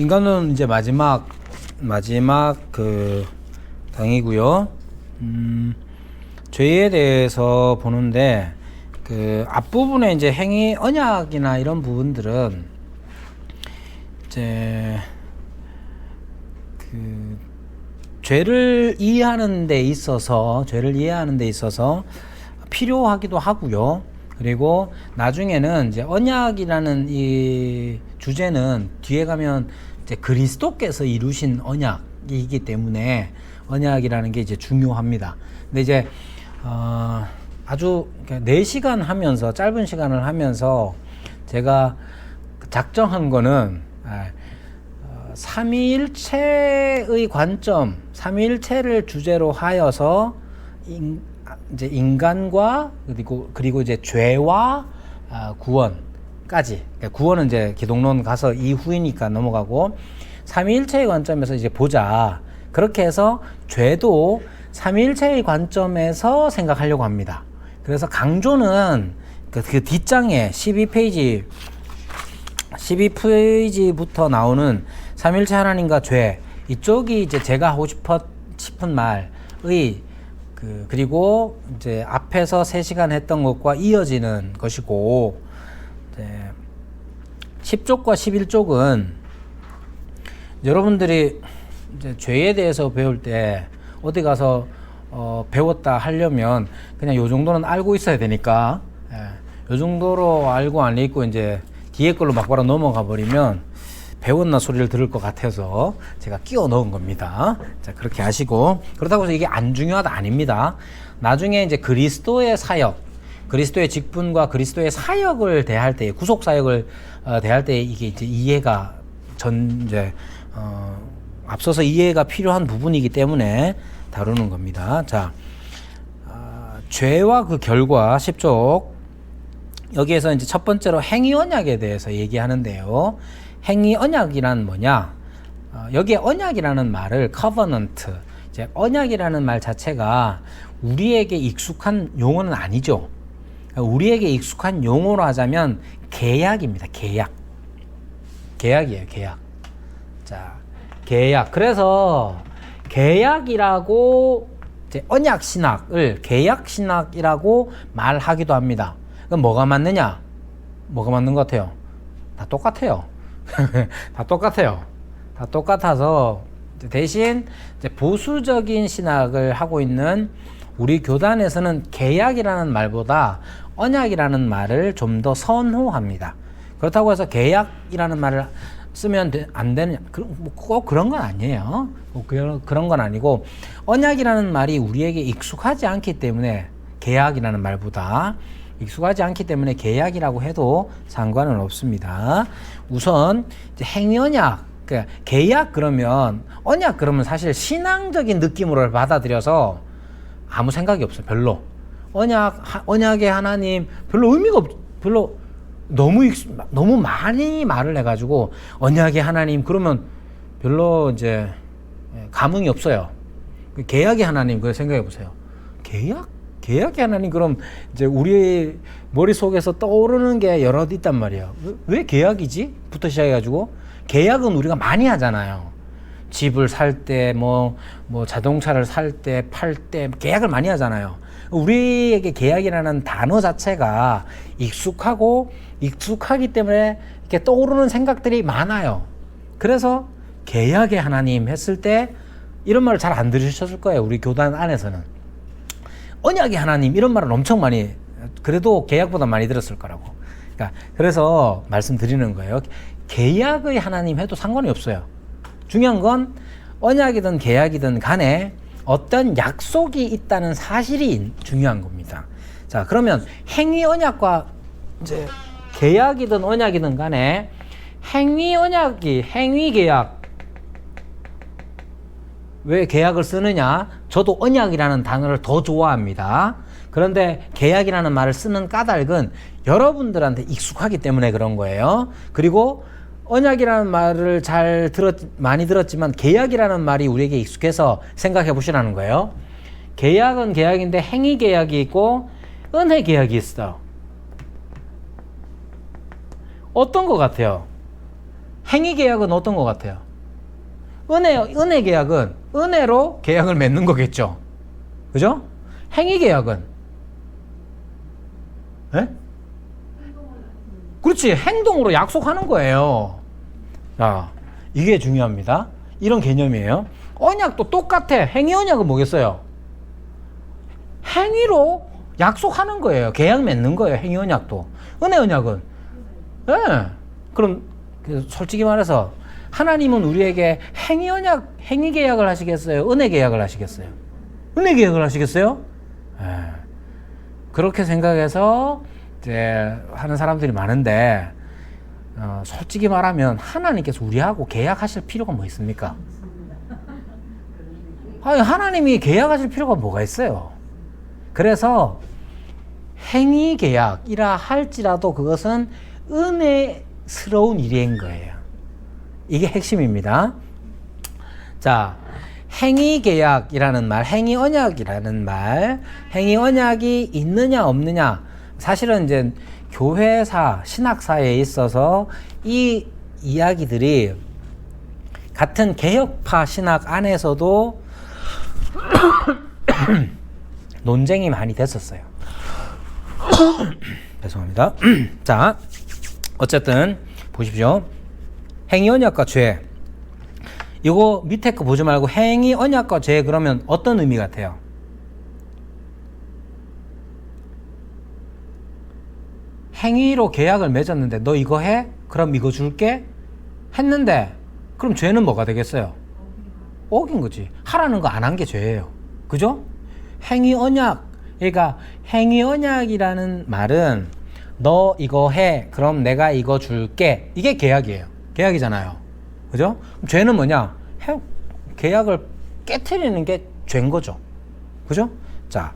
인간론 이제 마지막 그 강의고요. 죄에 대해서 보는데 그 앞부분에 이제 행위 언약이나 이런 부분들은 이제 그 죄를 이해하는 데 있어서 필요하기도 하고요. 그리고 나중에는 이제 언약이라는 이 주제는 뒤에 가면 이제 그리스도께서 이루신 언약이기 때문에 언약이라는 게 이제 중요합니다. 근데 이제 아주 4시간 하면서 짧은 시간을 하면서 제가 작정한 거는 삼위일체의 관점, 삼위일체를 주제로 하여서 이제 인간과 그리고 이제 죄와 구원까지. 그러니까 구원은 이제 기독론 가서 이후이니까 넘어가고 삼위일체의 관점에서 이제 보자. 그렇게 해서 죄도 삼위일체의 관점에서 생각하려고 합니다. 그래서 강조는 그 뒷장에 12페이지부터 나오는 삼위일체 하나님과 죄, 이쪽이 이제 제가 하고 싶은 말의 그리고 이제 앞에서 3시간 했던 것과 이어지는 것이고, 10쪽과 11쪽은 여러분들이 이제 죄에 대해서 배울 때 어디 가서 배웠다 하려면 그냥 요 정도는 알고 있어야 되니까, 요 정도로 알고 안 읽고 이제 뒤에 걸로 막바로 넘어가 버리면 배웠나 소리를 들을 것 같아서 제가 끼워 넣은 겁니다. 자, 그렇게 아시고, 그렇다고 해서 이게 안 중요하다 아닙니다. 나중에 이제 그리스도의 사역, 그리스도의 직분과 그리스도의 사역을 대할 때, 구속 사역을 대할 때 이게 이제 이해가 앞서서 이해가 필요한 부분이기 때문에 다루는 겁니다. 자, 죄와 그 결과 10쪽, 여기에서 이제 첫 번째로 행위 언약에 대해서 얘기하는데요. 행위 언약이란 뭐냐? 여기에 언약이라는 말을 covenant, 이제 언약이라는 말 자체가 우리에게 익숙한 용어는 아니죠. 우리에게 익숙한 용어로 하자면 계약입니다. 계약이에요. 계약. 자, 계약. 그래서 계약이라고 이제 언약 신학을 계약 신학이라고 말하기도 합니다. 그럼 뭐가 맞느냐? 뭐가 맞는 것 같아요? 다 똑같아요. 다 똑같아서 대신 이제 보수적인 신학을 하고 있는 우리 교단에서는 계약이라는 말보다 언약이라는 말을 좀 더 선호합니다. 그렇다고 해서 계약이라는 말을 쓰면 안 되느냐? 꼭 그런 건 아니에요. 그런 건 아니고, 언약이라는 말이 우리에게 익숙하지 않기 때문에 계약이라는 말보다 익숙하지 않기 때문에 계약이라고 해도 상관은 없습니다. 우선 이제 행위언약, 그러니까 계약 그러면, 언약 그러면 사실 신앙적인 느낌으로 받아들여서 아무 생각이 없어요. 별로. 언약의 하나님 별로 의미가 별로 너무 많이 말을 해가지고 언약의 하나님 그러면 별로 이제 감흥이 없어요. 계약의 하나님 그거 생각해 보세요. 계약의 하나님 그럼 이제 우리 머릿속에서 떠오르는 게 여러 있단 말이에요. 왜 계약이지? 부터 시작해가지고 계약은 우리가 많이 하잖아요. 집을 살 때 뭐 자동차를 살 때 팔 때 계약을 많이 하잖아요. 우리에게 계약이라는 단어 자체가 익숙하기 때문에 이렇게 떠오르는 생각들이 많아요. 그래서 계약의 하나님 했을 때 이런 말을 잘 안 들으셨을 거예요. 우리 교단 안에서는. 언약의 하나님 이런 말은 엄청 많이, 그래도 계약보다 많이 들었을 거라고. 그러니까 그래서 말씀드리는 거예요. 계약의 하나님 해도 상관이 없어요. 중요한 건 언약이든 계약이든 간에 어떤 약속이 있다는 사실이 중요한 겁니다. 자, 그러면 행위 언약과 이제 계약이든 언약이든 간에 행위 계약. 왜 계약을 쓰느냐? 저도 언약이라는 단어를 더 좋아합니다. 그런데 계약이라는 말을 쓰는 까닭은 여러분들한테 익숙하기 때문에 그런 거예요. 그리고 언약이라는 말을 많이 들었지만 계약이라는 말이 우리에게 익숙해서 생각해 보시라는 거예요. 계약은 계약인데 행위 계약이 있고 은혜 계약이 있어. 어떤 것 같아요? 행위 계약은 어떤 것 같아요? 은혜 계약은 은혜로 계약을 맺는 거겠죠. 그죠? 행위 계약은 예? 그렇지. 행동으로 약속하는 거예요. 자, 이게 중요합니다. 이런 개념이에요. 언약도 똑같아. 행위 언약은 뭐겠어요? 행위로 약속하는 거예요. 계약 맺는 거예요. 행위 언약도. 은혜 언약은 예. 그럼 솔직히 말해서 하나님은 우리에게 행위 언약, 행위 계약을 하시겠어요? 은혜 계약을 하시겠어요? 은혜 계약을 하시겠어요? 예. 그렇게 생각해서 이제 하는 사람들이 많은데 솔직히 말하면 하나님께서 우리하고 계약하실 필요가 뭐 있습니까? 아니, 하나님이 계약하실 필요가 뭐가 있어요? 그래서 행위 계약이라 할지라도 그것은 은혜스러운 일인 거예요. 이게 핵심입니다. 자, 행위 계약이라는 말, 행위 언약이라는 말, 행위 언약이 있느냐 없느냐, 사실은 이제 교회사, 신학사에 있어서 이 이야기들이 같은 개혁파 신학 안에서도 논쟁이 많이 됐었어요. 죄송합니다. 자, 어쨌든 보십시오. 행위 언약과 죄. 이거 밑에 거 보지 말고 행위 언약과 죄 그러면 어떤 의미 같아요? 행위로 계약을 맺었는데 너 이거 해? 그럼 이거 줄게? 했는데 그럼 죄는 뭐가 되겠어요? 어긴 거지. 하라는 거 안 한 게 죄예요. 그죠? 행위 언약. 그러니까 행위 언약이라는 말은 너 이거 해. 그럼 내가 이거 줄게. 이게 계약이에요. 계약이잖아요. 그죠? 그럼 죄는 뭐냐? 계약을 깨트리는 게 죄인 거죠. 그죠? 자,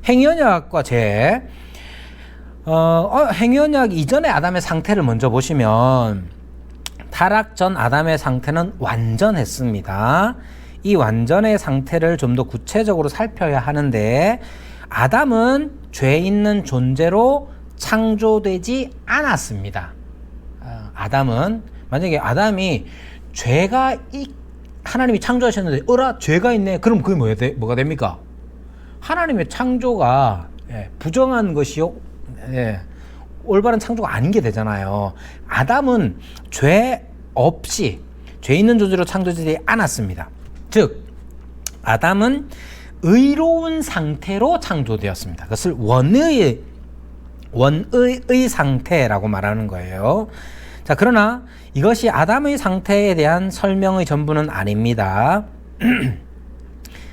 행위 언약과 죄. 행위 언약 이전의 아담의 상태를 먼저 보시면 타락 전 아담의 상태는 완전했습니다. 이 완전의 상태를 좀 더 구체적으로 살펴야 하는데 아담은 죄 있는 존재로 창조되지 않았습니다. 아담은 만약에 아담이 죄가 하나님이 창조하셨는데 어라 죄가 있네. 그럼 그게 뭐가 됩니까? 하나님의 창조가 부정한 것이요 올바른 창조가 아닌 게 되잖아요. 아담은 죄 없이 죄 있는 존재로 창조되지 않았습니다. 즉 아담은 의로운 상태로 창조되었습니다. 그것을 원의의 상태라고 말하는 거예요. 자, 그러나 이것이 아담의 상태에 대한 설명의 전부는 아닙니다.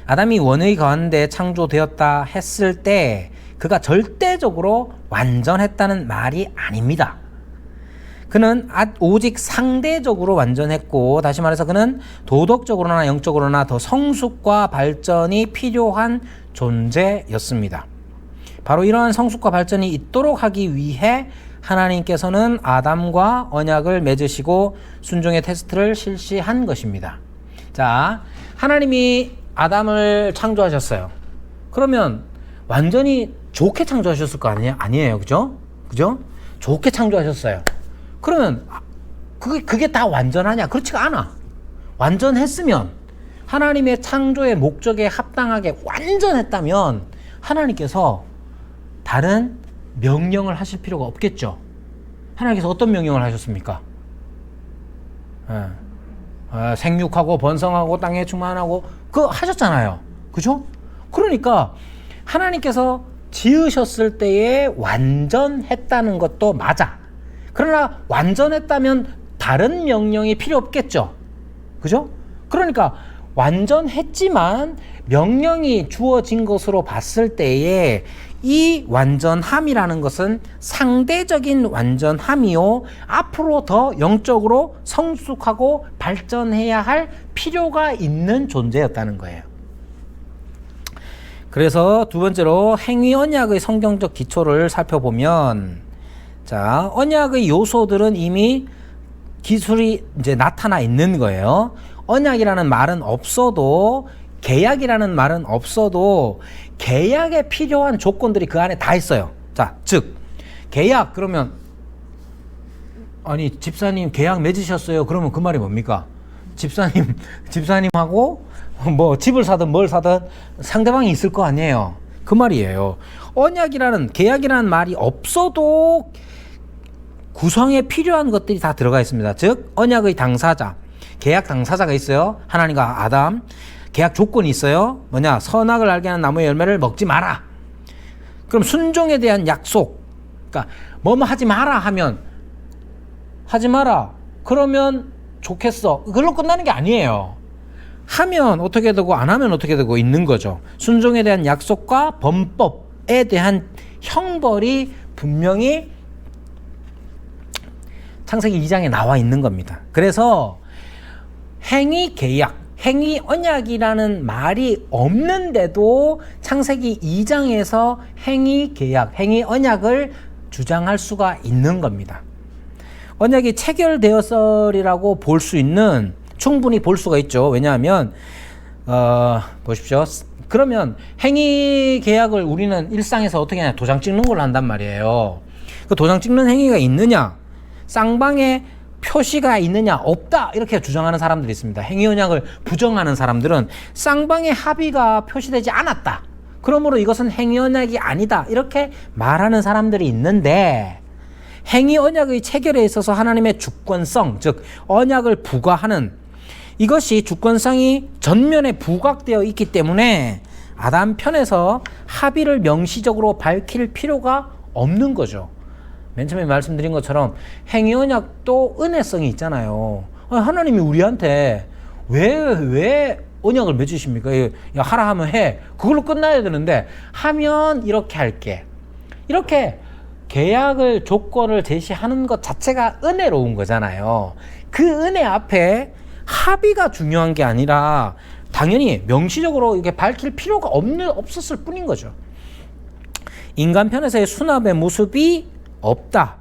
아담이 원의 가운데 창조되었다 했을 때 그가 절대적으로 완전했다는 말이 아닙니다. 그는 오직 상대적으로 완전했고, 다시 말해서 그는 도덕적으로나 영적으로나 더 성숙과 발전이 필요한 존재였습니다. 바로 이러한 성숙과 발전이 있도록 하기 위해 하나님께서는 아담과 언약을 맺으시고 순종의 테스트를 실시한 것입니다. 자, 하나님이 아담을 창조하셨어요. 그러면 완전히 좋게 창조하셨을 거 아니에요. 그죠? 좋게 창조하셨어요. 그러면 그게 다 완전하냐? 그렇지가 않아. 완전했으면 하나님의 창조의 목적에 합당하게 완전했다면 하나님께서 다른 명령을 하실 필요가 없겠죠. 하나님께서 어떤 명령을 하셨습니까? 생육하고 번성하고 땅에 충만하고 그거 하셨잖아요. 그죠? 그러니까 하나님께서 지으셨을 때에 완전했다는 것도 맞아. 그러나 완전했다면 다른 명령이 필요 없겠죠. 그죠? 그러니까 완전했지만 명령이 주어진 것으로 봤을 때에 이 완전함이라는 것은 상대적인 완전함이요, 앞으로 더 영적으로 성숙하고 발전해야 할 필요가 있는 존재였다는 거예요. 그래서 두 번째로 행위 언약의 성경적 기초를 살펴보면, 자, 언약의 요소들은 이미 기술이 이제 나타나 있는 거예요. 언약이라는 말은 없어도, 계약이라는 말은 없어도 계약에 필요한 조건들이 그 안에 다 있어요. 자, 즉 계약 그러면 아니 집사님 계약 맺으셨어요. 그러면 그 말이 뭡니까? 집사님하고 뭐 집을 사든 뭘 사든 상대방이 있을 거 아니에요. 그 말이에요. 언약이라는 계약이라는 말이 없어도 구성에 필요한 것들이 다 들어가 있습니다. 즉 언약의 당사자, 계약 당사자가 있어요. 하나님과 아담. 계약 조건이 있어요. 뭐냐? 선악을 알게 하는 나무의 열매를 먹지 마라. 그럼 순종에 대한 약속. 그러니까 뭐뭐 하지 마라 하면 하지 마라. 그러면 좋겠어. 그걸로 끝나는 게 아니에요. 하면 어떻게 되고 안 하면 어떻게 되고 있는 거죠. 순종에 대한 약속과 범법에 대한 형벌이 분명히 창세기 2장에 나와 있는 겁니다. 그래서 행위 계약, 행위 언약이라는 말이 없는데도 창세기 2장에서 행위 계약, 행위 언약을 주장할 수가 있는 겁니다. 언약이 체결되었으리라고 볼 수 있는, 충분히 볼 수가 있죠. 왜냐하면 보십시오. 그러면 행위 계약을 우리는 일상에서 어떻게 하냐? 도장 찍는 걸로 한단 말이에요. 그 도장 찍는 행위가 있느냐? 쌍방에 표시가 있느냐? 없다. 이렇게 주장하는 사람들이 있습니다. 행위 언약을 부정하는 사람들은 쌍방의 합의가 표시되지 않았다. 그러므로 이것은 행위 언약이 아니다. 이렇게 말하는 사람들이 있는데, 행위 언약의 체결에 있어서 하나님의 주권성, 즉 언약을 부과하는 이것이 주권성이 전면에 부각되어 있기 때문에 아담 편에서 합의를 명시적으로 밝힐 필요가 없는 거죠. 맨 처음에 말씀드린 것처럼 행위 언약도 은혜성이 있잖아요. 하나님이 우리한테 왜 언약을 맺으십니까? 야, 하라 하면 해. 그걸로 끝나야 되는데 하면 이렇게 할게. 이렇게 계약을 조건을 제시하는 것 자체가 은혜로운 거잖아요. 그 은혜 앞에 합의가 중요한 게 아니라 당연히 명시적으로 이렇게 밝힐 필요가 없었을 뿐인 거죠. 인간 편에서의 수납의 모습이 없다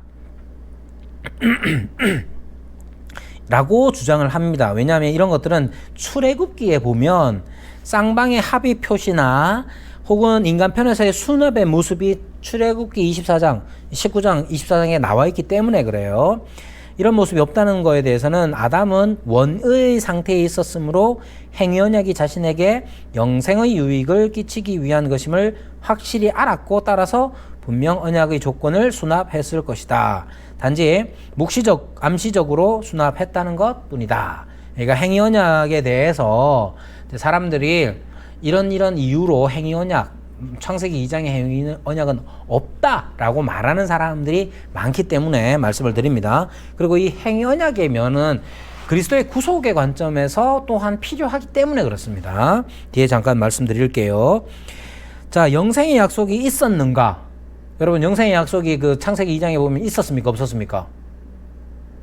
라고 주장을 합니다. 왜냐하면 이런 것들은 출애굽기에 보면 쌍방의 합의 표시나 혹은 인간 편에서의 수납의 모습이 출애굽기 24장, 19장, 24장에 나와 있기 때문에 그래요. 이런 모습이 없다는 거에 대해서는 아담은 원의 상태에 있었으므로 행위 언약이 자신에게 영생의 유익을 끼치기 위한 것임을 확실히 알았고, 따라서 분명 언약의 조건을 수납했을 것이다. 단지 묵시적, 암시적으로 수납했다는 것 뿐이다. 그러니까 행위 언약에 대해서 사람들이 이런 이유로 행위 언약, 창세기 2장의 행위 언약은 없다라고 말하는 사람들이 많기 때문에 말씀을 드립니다. 그리고 이 행위 언약의 면은 그리스도의 구속의 관점에서 또한 필요하기 때문에 그렇습니다. 뒤에 잠깐 말씀드릴게요. 자, 영생의 약속이 있었는가? 여러분, 영생의 약속이 그 창세기 2장에 보면 있었습니까? 없었습니까?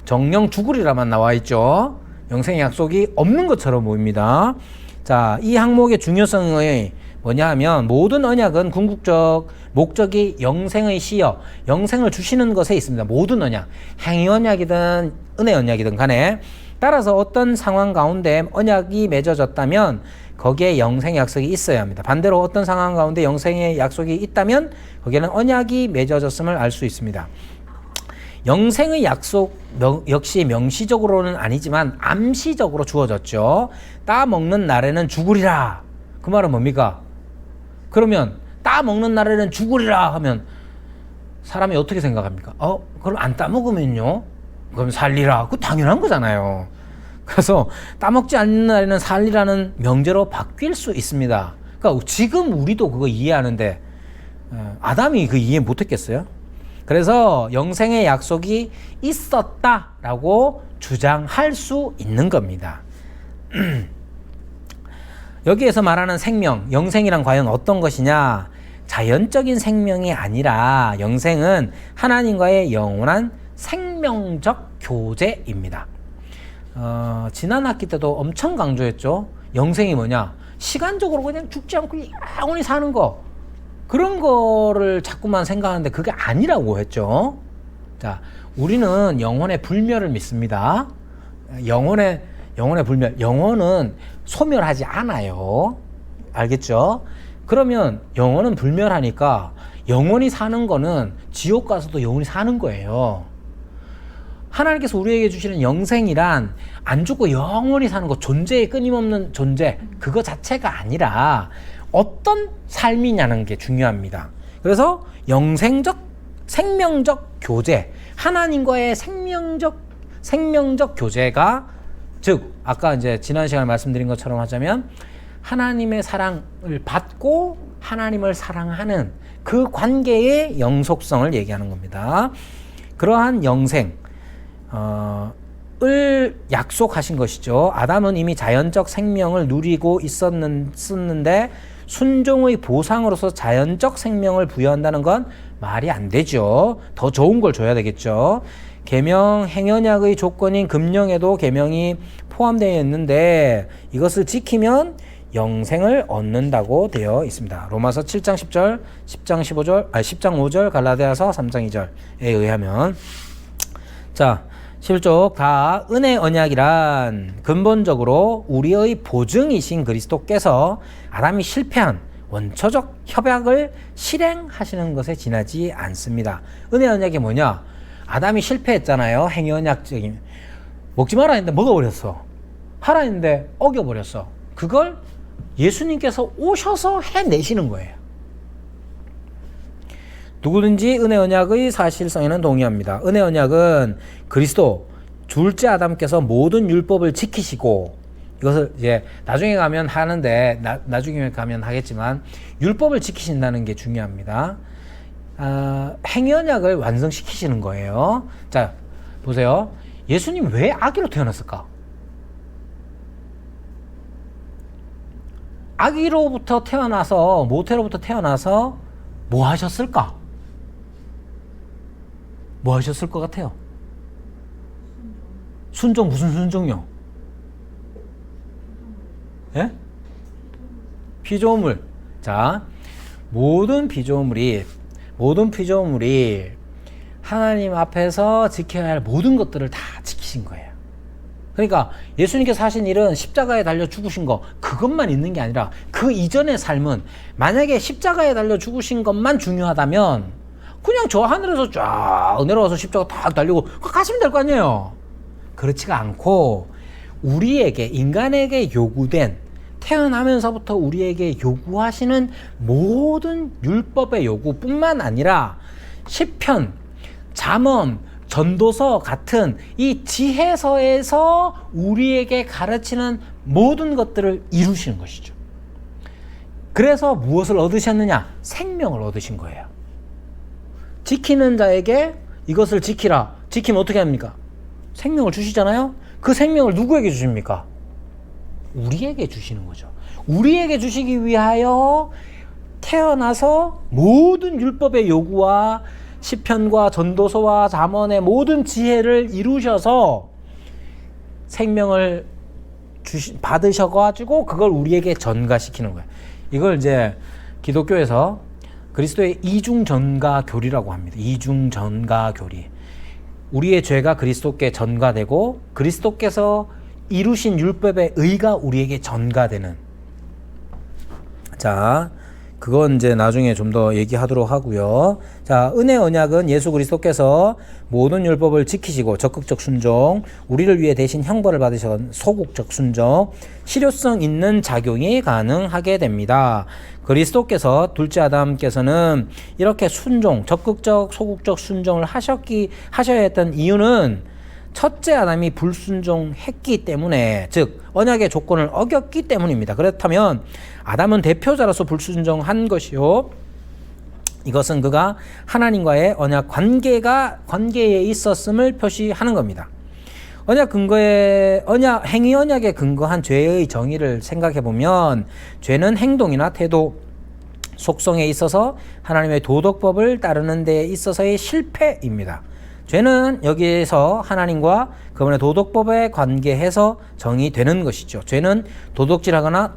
정령 죽으리라만 나와 있죠. 영생의 약속이 없는 것처럼 보입니다. 자, 이 항목의 중요성이 뭐냐 하면 모든 언약은 궁극적 목적이 영생의 시여, 영생을 주시는 것에 있습니다. 모든 언약, 행위 언약이든 은혜 언약이든 간에 따라서 어떤 상황 가운데 언약이 맺어졌다면 거기에 영생의 약속이 있어야 합니다. 반대로 어떤 상황 가운데 영생의 약속이 있다면 거기에는 언약이 맺어졌음을 알 수 있습니다. 영생의 약속 역시 명시적으로는 아니지만 암시적으로 주어졌죠. 따 먹는 날에는 죽으리라. 그 말은 뭡니까? 그러면 따 먹는 날에는 죽으리라 하면 사람이 어떻게 생각합니까? 그럼 안 따먹으면요? 그럼 살리라. 그거 당연한 거잖아요. 그래서 따먹지 않는 날에는 살리라는 명제로 바뀔 수 있습니다. 그러니까 지금 우리도 그거 이해하는데 아담이 그 이해 못했겠어요? 그래서 영생의 약속이 있었다라고 주장할 수 있는 겁니다. 여기에서 말하는 생명, 영생이란 과연 어떤 것이냐? 자연적인 생명이 아니라 영생은 하나님과의 영원한 생명적 교제입니다. 지난 학기 때도 엄청 강조했죠. 영생이 뭐냐? 시간적으로 그냥 죽지 않고 영원히 사는 거. 그런 거를 자꾸만 생각하는데 그게 아니라고 했죠. 자, 우리는 영혼의 불멸을 믿습니다. 영혼의 불멸. 영혼은 소멸하지 않아요. 알겠죠? 그러면 영혼은 불멸하니까 영원히 사는 거는 지옥 가서도 영원히 사는 거예요. 하나님께서 우리에게 주시는 영생이란 안 죽고 영원히 사는 것, 존재의 끊임없는 존재, 그거 자체가 아니라 어떤 삶이냐는 게 중요합니다. 그래서 영생적, 생명적 교제, 하나님과의 생명적 교제가, 즉 아까 이제 지난 시간에 말씀드린 것처럼 하자면 하나님의 사랑을 받고 하나님을 사랑하는 그 관계의 영속성을 얘기하는 겁니다. 그러한 영생 을 약속하신 것이죠. 아담은 이미 자연적 생명을 누리고 있었는데 순종의 보상으로서 자연적 생명을 부여한다는 건 말이 안 되죠. 더 좋은 걸 줘야 되겠죠. 계명 행언약의 조건인 금령에도 계명이 포함되어 있는데 이것을 지키면 영생을 얻는다고 되어 있습니다. 로마서 7장 10절, 10장 15절, 10장 5절, 갈라디아서 3장 2절에 의하면, 자, 11쪽 다 은혜 언약이란 근본적으로 우리의 보증이신 그리스도께서 아담이 실패한 원초적 협약을 실행하시는 것에 지나지 않습니다. 은혜 언약이 뭐냐? 아담이 실패했잖아요. 행위 언약적인. 먹지 마라 했는데 먹어버렸어. 하라 했는데 어겨버렸어. 그걸 예수님께서 오셔서 해내시는 거예요. 누구든지 은혜 언약의 사실성에는 동의합니다. 은혜 언약은 그리스도 둘째 아담께서 모든 율법을 지키시고, 이것을 이제 나중에 가면 하는데 나중에 가면 하겠지만 율법을 지키신다는 게 중요합니다. 행위 언약을 완성시키시는 거예요. 자, 보세요. 예수님 왜 아기로 태어났을까? 아기로부터 태어나서, 모태로부터 태어나서 뭐 하셨을까? 뭐 하셨을 것 같아요? 순종, 무슨 순종요? 예? 피조물. 자, 모든 피조물이 하나님 앞에서 지켜야 할 모든 것들을 다 지키신 거예요. 그러니까 예수님께서 하신 일은 십자가에 달려 죽으신 거, 그것만 있는 게 아니라 그 이전의 삶은, 만약에 십자가에 달려 죽으신 것만 중요하다면 그냥 저 하늘에서 쫙 내려와서 십자가 딱 달리고 가시면 될 거 아니에요. 그렇지가 않고 우리에게, 인간에게 요구된, 태어나면서부터 우리에게 요구하시는 모든 율법의 요구뿐만 아니라 시편, 잠언, 전도서 같은 이 지혜서에서 우리에게 가르치는 모든 것들을 이루시는 것이죠. 그래서 무엇을 얻으셨느냐? 생명을 얻으신 거예요. 지키는 자에게 이것을 지키라. 지키면 어떻게 합니까? 생명을 주시잖아요. 그 생명을 누구에게 주십니까? 우리에게 주시는 거죠. 우리에게 주시기 위하여 태어나서 모든 율법의 요구와 시편과 전도서와 잠언의 모든 지혜를 이루셔서 생명을 받으셔가지고 그걸 우리에게 전가시키는 거예요. 이걸 이제 기독교에서 그리스도의 이중전가 교리라고 합니다. 이중전가 교리. 우리의 죄가 그리스도께 전가되고 그리스도께서 이루신 율법의 의가 우리에게 전가되는. 자, 그건 이제 나중에 좀 더 얘기하도록 하고요. 자, 은혜 언약은 예수 그리스도께서 모든 율법을 지키시고 적극적 순종, 우리를 위해 대신 형벌을 받으신 소극적 순종, 실효성 있는 작용이 가능하게 됩니다. 그리스도께서, 둘째 아담께서는 이렇게 순종, 적극적, 소극적 순종을 하셔야 했던 이유는 첫째 아담이 불순종했기 때문에, 즉 언약의 조건을 어겼기 때문입니다. 그렇다면 아담은 대표자로서 불순종한 것이요, 이것은 그가 하나님과의 언약 관계에 있었음을 표시하는 겁니다. 행위 언약에 근거한 죄의 정의를 생각해 보면, 죄는 행동이나 태도, 속성에 있어서 하나님의 도덕법을 따르는 데 있어서의 실패입니다. 죄는 여기에서 하나님과 그분의 도덕법에 관계해서 정의되는 것이죠. 죄는 도적질하거나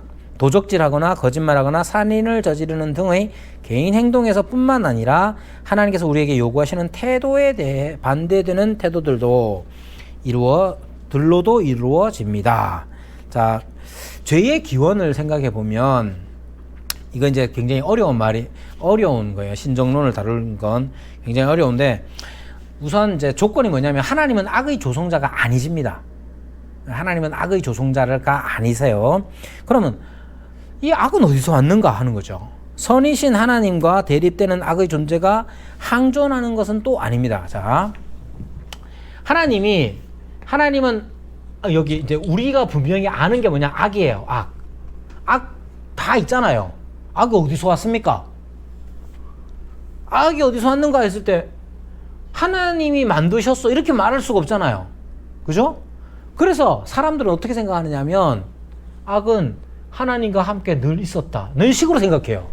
거짓말하거나 살인을 저지르는 등의 개인 행동에서 뿐만 아니라 하나님께서 우리에게 요구하시는 태도에 대해 반대되는 태도들로도 이루어집니다. 자, 죄의 기원을 생각해 보면, 이건 이제 굉장히 어려운 거예요. 신정론을 다루는 건 굉장히 어려운데, 우선 이제 조건이 뭐냐면 하나님은 악의 조성자가 아니십니다. 하나님은 악의 조성자가 아니세요. 그러면 이 악은 어디서 왔는가 하는 거죠. 선이신 하나님과 대립되는 악의 존재가 항존하는 것은 또 아닙니다. 자, 하나님은 여기 이제 우리가 분명히 아는 게 뭐냐? 악이에요. 악 다 있잖아요. 악이 어디서 왔습니까? 악이 어디서 왔는가 했을 때 하나님이 만드셨어 이렇게 말할 수가 없잖아요. 그죠? 그래서 사람들은 어떻게 생각하느냐면 악은 하나님과 함께 늘 있었다. 늘 식으로 생각해요.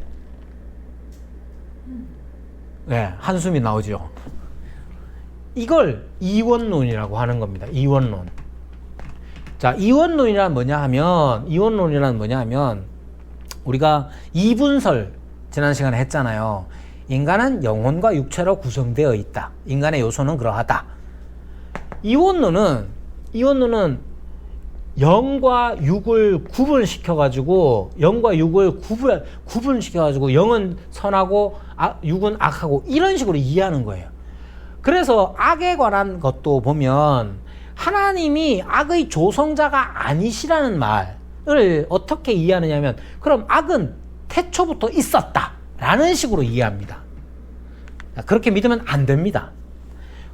네, 한숨이 나오죠. 이걸 이원론이라고 하는 겁니다. 이원론. 자, 이원론이란 뭐냐 하면 우리가 이분설 지난 시간에 했잖아요. 인간은 영혼과 육체로 구성되어 있다. 인간의 요소는 그러하다. 이원론은 영과 육을 구분시켜가지고 영은 선하고 육은 악하고 이런 식으로 이해하는 거예요. 그래서 악에 관한 것도 보면 하나님이 악의 조성자가 아니시라는 말을 어떻게 이해하느냐면 그럼 악은 태초부터 있었다 라는 식으로 이해합니다. 그렇게 믿으면 안 됩니다.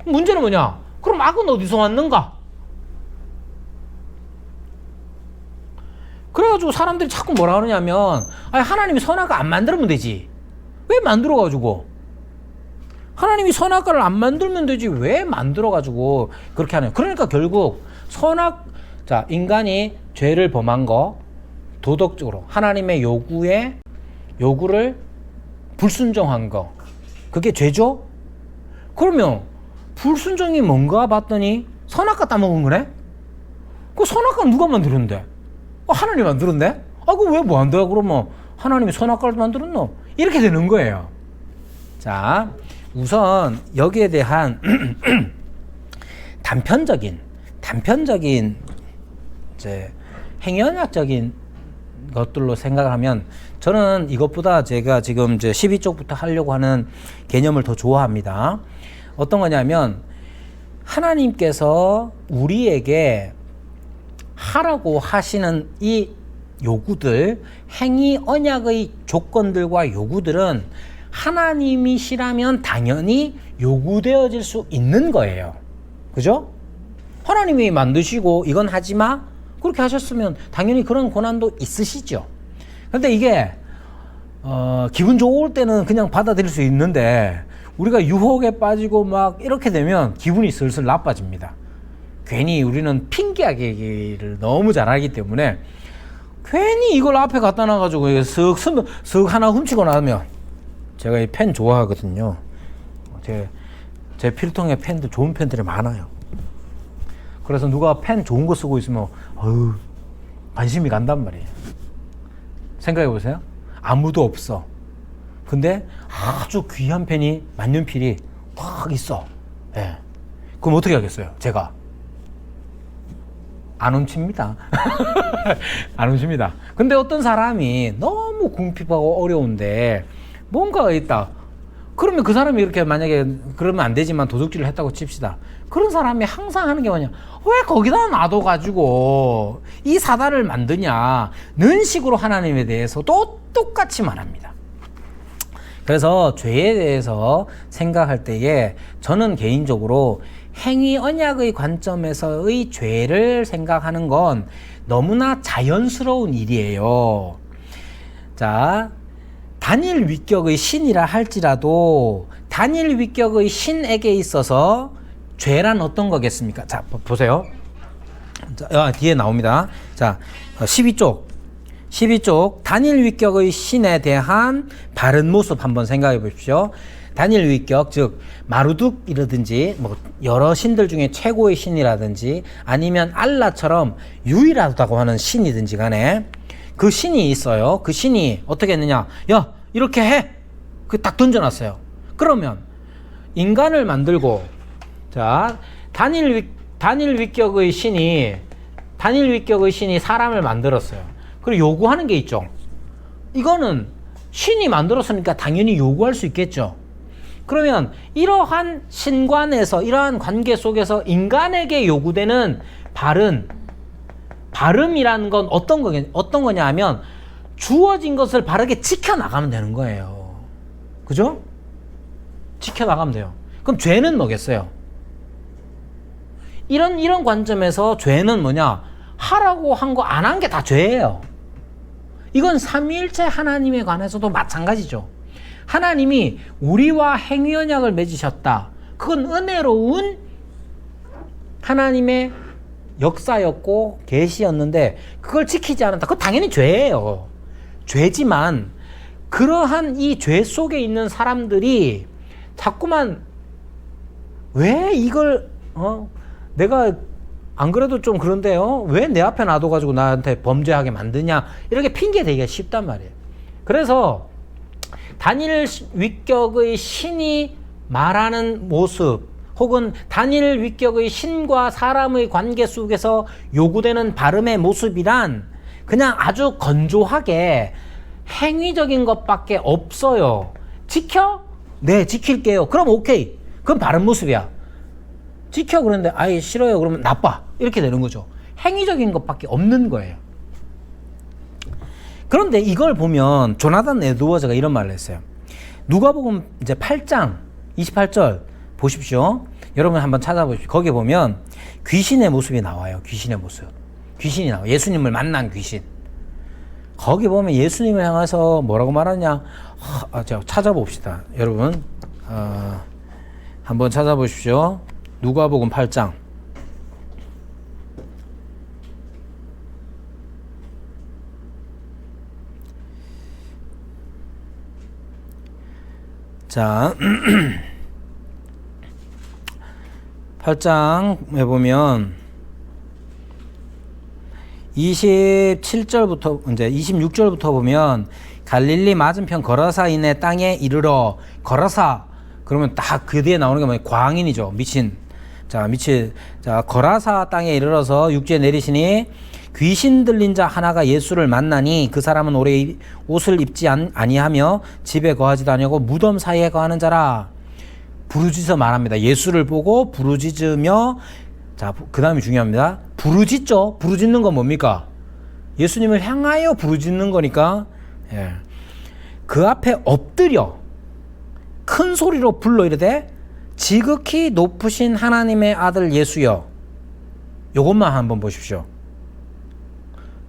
문제는 뭐냐? 그럼 악은 어디서 왔는가? 그래가지고 사람들이 자꾸 뭐라 그러냐면 하나님이 선악을 안 만들면 되지. 왜 만들어가지고? 하나님이 선악과를 안 만들면 되지 왜 만들어가지고 그렇게 하냐. 그러니까 결국 자, 인간이 죄를 범한 거 도덕적으로 하나님의 요구를 불순종한 거 그게 죄죠? 그러면 불순종이 뭔가 봤더니 선악과 따먹은 거네? 그 선악과 누가 만들었는데? 하나님이 만들었네? 그거 왜 뭐 한다 그러면 하나님이 선악과를 만들었노? 이렇게 되는 거예요. 자, 우선 여기에 대한 단편적인 이제 행위언약적인 것들로 생각을 하면 저는 이것보다 제가 지금 이제 12쪽부터 하려고 하는 개념을 더 좋아합니다. 어떤 거냐면 하나님께서 우리에게 하라고 하시는 이 요구들, 행위 언약의 조건들과 요구들은 하나님이시라면 당연히 요구되어질 수 있는 거예요. 그죠? 하나님이 만드시고 이건 하지 마? 그렇게 하셨으면 당연히 그런 권한도 있으시죠. 근데 이게 기분 좋을 때는 그냥 받아들일 수 있는데 우리가 유혹에 빠지고 막 이렇게 되면 기분이 슬슬 나빠집니다. 괜히 우리는 핑계하기를 너무 잘하기 때문에 괜히 이걸 앞에 갖다 놔가지고 쓱 하나 훔치고 나면 제가 이 펜 좋아하거든요. 제 필통에 펜들 좋은 펜들이 많아요. 그래서 누가 펜 좋은 거 쓰고 있으면 관심이 간단 말이에요. 생각해 보세요. 아무도 없어. 근데 아주 귀한 펜이 만년필이 확 있어. 예. 그럼 어떻게 하겠어요? 제가 안 훔칩니다. 안 훔칩니다. 근데 어떤 사람이 너무 궁핍하고 어려운데 뭔가가 있다. 그러면 그 사람이 이렇게 만약에 그러면 안 되지만 도둑질을 했다고 칩시다. 그런 사람이 항상 하는 게 뭐냐? 왜 거기다 놔둬가지고 이 사단을 만드냐는 식으로 하나님에 대해서도 똑같이 말합니다. 그래서 죄에 대해서 생각할 때에 저는 개인적으로 행위 언약의 관점에서의 죄를 생각하는 건 너무나 자연스러운 일이에요. 자, 단일 위격의 신이라 할지라도 단일 위격의 신에게 있어서 죄란 어떤 거겠습니까? 자, 보세요. 자, 뒤에 나옵니다. 자, 12쪽 단일 위격의 신에 대한 바른 모습 한번 생각해 보십시오. 단일 위격, 즉 마루둑이라든지 뭐 여러 신들 중에 최고의 신이라든지 아니면 알라처럼 유일하다고 하는 신이든지 간에 그 신이 있어요. 그 신이 어떻게 했느냐? 야, 이렇게 해. 그 딱 던져놨어요. 그러면 인간을 만들고 자 단일 위격의 신이 사람을 만들었어요. 그리고 요구하는 게 있죠. 이거는 신이 만들었으니까 당연히 요구할 수 있겠죠. 그러면 이러한 신관에서 이러한 관계 속에서 인간에게 요구되는 바름이라는 건 어떤 거냐 하면 주어진 것을 바르게 지켜나가면 되는 거예요. 그죠? 지켜나가면 돼요. 그럼 죄는 뭐겠어요? 이런 관점에서 죄는 뭐냐? 하라고 한 거 안 한 게 다 죄예요. 이건 삼위일체 하나님에 관해서도 마찬가지죠. 하나님이 우리와 행위언약을 맺으셨다. 그건 은혜로운 하나님의 역사였고 계시였는데 그걸 지키지 않았다. 그건 당연히 죄예요. 죄지만 그러한 이 죄 속에 있는 사람들이 자꾸만 왜 이걸 내가 안 그래도 좀 그런데요. 왜 내 앞에 놔둬가지고 나한테 범죄하게 만드냐. 이렇게 핑계 대기가 쉽단 말이에요. 그래서 단일 위격의 신이 말하는 모습 혹은 단일 위격의 신과 사람의 관계 속에서 요구되는 발음의 모습이란 그냥 아주 건조하게 행위적인 것밖에 없어요. 지켜? 네, 지킬게요. 그럼 오케이. 그럼 바른 모습이야. 지켜 그러는데 아예 싫어요 그러면 나빠 이렇게 되는 거죠. 행위적인 것밖에 없는 거예요. 그런데 이걸 보면 조나단 에드워즈가 이런 말을 했어요. 누가복음 이제 8장 28절 보십시오. 여러분 한번 찾아보십시오. 거기에 보면 귀신의 모습이 나와요. 귀신의 모습. 귀신이 나와요. 예수님을 만난 귀신. 거기 보면 예수님을 향해서 뭐라고 말하냐. 제가 찾아봅시다. 여러분 한번 찾아보십시오. 누가복음 8장 자 8장에 보면 27절부터 이제 26절부터 보면 갈릴리 맞은편 거라사인의 땅에 이르러 거라사 그러면 딱 그 뒤에 나오는 게 뭐냐 광인이죠. 미친. 자, 거라사 땅에 이르러서 육지에 내리시니 귀신 들린 자 하나가 예수를 만나니 그 사람은 오래 옷을 입지 아니하며 집에 거하지도 아니하고 무덤 사이에 거하는 자라. 부르짖어 말합니다. 예수를 보고 부르짖으며 자, 그 다음이 중요합니다. 부르짖죠. 부르짖는 건 뭡니까? 예수님을 향하여 부르짖는 거니까 예. 그 앞에 엎드려 큰 소리로 불러 이르되 지극히 높으신 하나님의 아들 예수여. 요것만 한번 보십시오.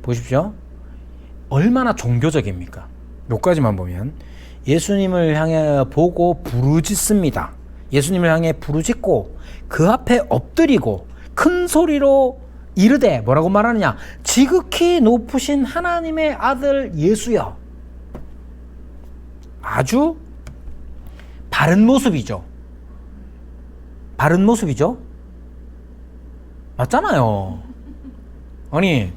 보십시오. 얼마나 종교적입니까? 요까지만 보면 예수님을 향해 보고 부르짖습니다. 예수님을 향해 부르짖고 그 앞에 엎드리고 큰 소리로 이르되 뭐라고 말하느냐? 지극히 높으신 하나님의 아들 예수여. 아주 바른 모습이죠. 바른 모습이죠? 맞잖아요. 아니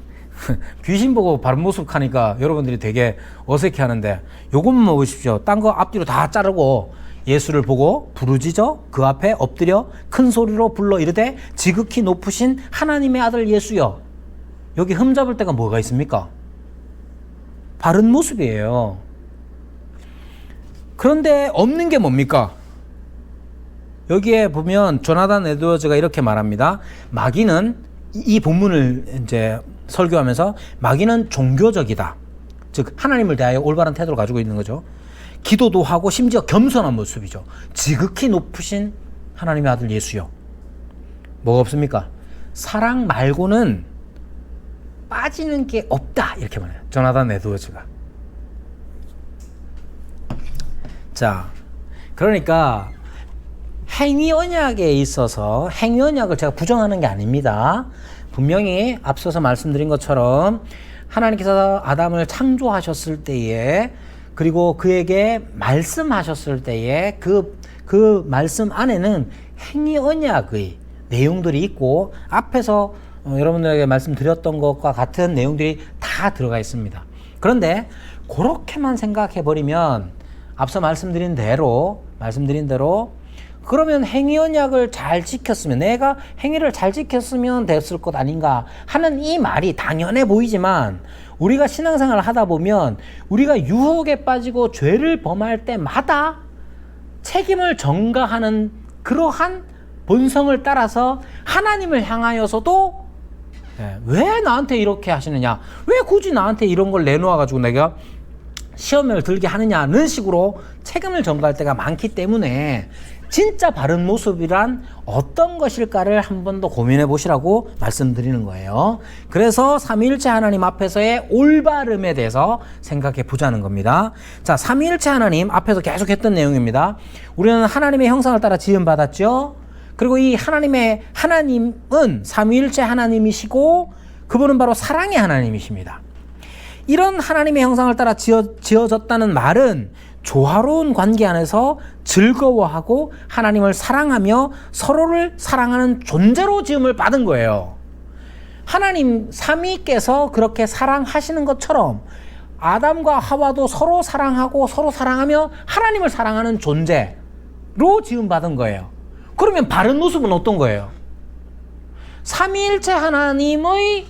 귀신 보고 바른 모습 하니까 여러분들이 되게 어색해 하는데 요것만 보십시오. 딴 거 앞뒤로 다 자르고 예수를 보고 부르짖어 그 앞에 엎드려 큰 소리로 불러 이르되 지극히 높으신 하나님의 아들 예수여. 여기 흠잡을 데가 뭐가 있습니까? 바른 모습이에요. 그런데 없는 게 뭡니까? 여기에 보면 조나단 에드워즈가 이렇게 말합니다. 마귀는 이 본문을 이제 설교하면서 마귀는 종교적이다. 즉 하나님을 대하여 올바른 태도를 가지고 있는 거죠. 기도도 하고 심지어 겸손한 모습이죠. 지극히 높으신 하나님의 아들 예수요. 뭐가 없습니까? 사랑 말고는 빠지는 게 없다. 이렇게 말해요. 조나단 에드워즈가. 자, 그러니까 행위 언약에 있어서 행위 언약을 제가 부정하는 게 아닙니다. 분명히 앞서서 말씀드린 것처럼 하나님께서 아담을 창조하셨을 때에 그리고 그에게 말씀하셨을 때에 그 말씀 안에는 행위 언약의 내용들이 있고 앞에서 여러분들에게 말씀드렸던 것과 같은 내용들이 다 들어가 있습니다. 그런데 그렇게만 생각해 버리면 앞서 말씀드린 대로 그러면 행위 언약을 잘 지켰으면 내가 행위를 잘 지켰으면 됐을 것 아닌가 하는 이 말이 당연해 보이지만 우리가 신앙생활을 하다 보면 우리가 유혹에 빠지고 죄를 범할 때마다 책임을 전가하는 그러한 본성을 따라서 하나님을 향하여서도 왜 나한테 이렇게 하시느냐, 왜 굳이 나한테 이런 걸 내놓아 가지고 내가 시험을 들게 하느냐는 식으로 책임을 전가할 때가 많기 때문에 진짜 바른 모습이란 어떤 것일까를 한 번 더 고민해 보시라고 말씀드리는 거예요. 그래서 삼위일체 하나님 앞에서의 올바름에 대해서 생각해 보자는 겁니다. 자, 삼위일체 하나님 앞에서 계속 했던 내용입니다. 우리는 하나님의 형상을 따라 지음받았죠. 그리고 이 하나님은 삼위일체 하나님이시고 그분은 바로 사랑의 하나님이십니다. 이런 하나님의 형상을 따라 지어졌다는 말은 조화로운 관계 안에서 즐거워하고 하나님을 사랑하며 서로를 사랑하는 존재로 지음을 받은 거예요. 하나님 삼위께서 그렇게 사랑하시는 것처럼 아담과 하와도 서로 사랑하고 서로 사랑하며 하나님을 사랑하는 존재로 지음 받은 거예요. 그러면 바른 모습은 어떤 거예요? 삼위일체 하나님의